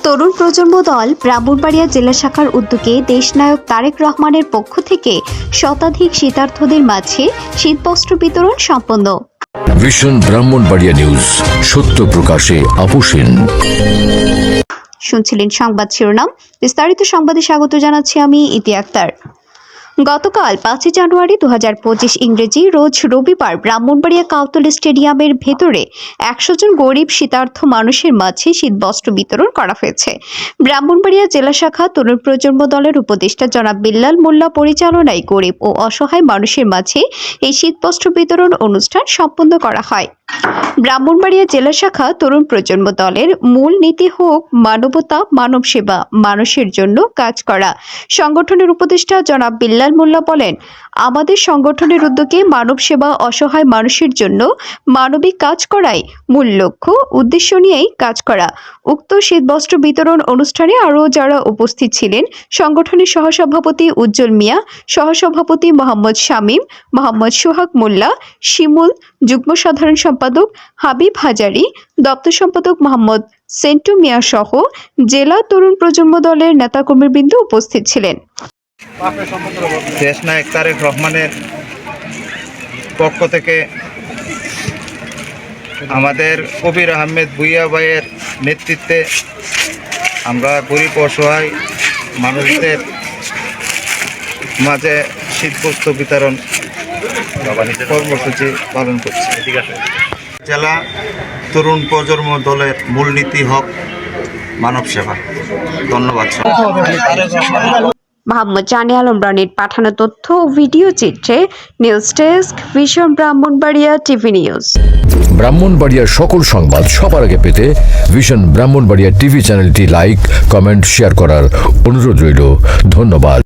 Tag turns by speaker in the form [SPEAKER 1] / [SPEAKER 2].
[SPEAKER 1] তরুণ প্রজন্ম দল ব্রাহ্মণবাড়িয়া জেলা শাখার উদ্যোগে দেশনায়ক তারেক রহমানের পক্ষ থেকে শতাধিক শীতার্থদের মাঝে শীতবস্ত্র বিতরণ সম্পন্ন।
[SPEAKER 2] ভিশন ব্রাহ্মণবাড়িয়া নিউজ, সত্য প্রকাশে আপোষহীন।
[SPEAKER 1] শুনছিলেন সংবাদ শিরোনাম, বিস্তারিত সংবাদে স্বাগত জানাচ্ছি আমি ইতি আক্তার। গতকাল 5 জানুয়ারি 2025 ইংরেজি রোজ রবিবার ব্রাহ্মণবাড়িয়া কাউতল স্টেডিয়ামের ভেতরে 100 জন গরিব শীতার্থ মানুষের মাঝে শীতবস্ত্র বিতরণ করা হয়েছে। ব্রাহ্মণবাড়িয়া জেলা শাখা তরুণ প্রজন্ম দলের উপদেষ্টা জনাব বিল্লাল মোল্লা পরিচালনায় গরিব ও অসহায় মানুষের মাঝে এই শীতবস্ত্র বিতরণ অনুষ্ঠান সম্পন্ন করা হয়। ব্রাহ্মণবাড়িয়া জেলা শাখা তরুণ প্রজন্ম দলের মূল নীতি হোক মানবতা, মানব সেবা, মানুষের জন্য কাজ করা। সংগঠনের উপদেষ্টা জনাব বিল্লাল মোল্লা বলেন, আমাদের সংগঠনের উদ্যোগে মানব সেবা, অসহায় মানুষের জন্য মানবিক কাজ করাই মূল লক্ষ্য উদ্দেশ্য নিয়েই কাজ করা। উক্ত শীতবস্ত্র বিতরণ অনুষ্ঠানে আরও যারা উপস্থিত ছিলেন, সংগঠনের সহসভাপতি উজ্জ্বল মিয়া, সহসভাপতি মোহাম্মদ শামীম, মোহাম্মদ সোহাগ মোল্লা, শিমুল, যুগ্ম সাধারণ সম্পাদক হাবিব হাজারি, দপ্তর সম্পাদক মোহাম্মদ সেন্টু মিয়া সহ জেলা তরুণ প্রজন্ম দলের নেতাকর্মীবৃন্দ উপস্থিত ছিলেন।
[SPEAKER 3] দেশনায়ক তারেক রহমানের পক্ষ থেকে আমাদের কবির আহমেদ ভুইয়া ভাইয়ের নেতৃত্বে আমরা গরিব অসহায় মানুষদের মাঝে শীতবস্ত্র বিতরণ কর্মসূচি পালন করছি। জেলা তরুণ প্রজন্ম দলের মূলনীতি হক মানব সেবা। ধন্যবাদ।
[SPEAKER 1] মোহাম্মদ জানে আলম রনির পাঠানো তথ্য ও ভিডিও চিত্রে news desk, vision Brahmanbaria TV news.
[SPEAKER 2] ব্রাহ্মণবাড়িয়ার সকল সংবাদ সবার আগে পেতে ভিশন ব্রাহ্মণবাড়িয়া টিভি চ্যানেলটি লাইক, কমেন্ট, শেয়ার করার অনুরোধ রইল। ধন্যবাদ।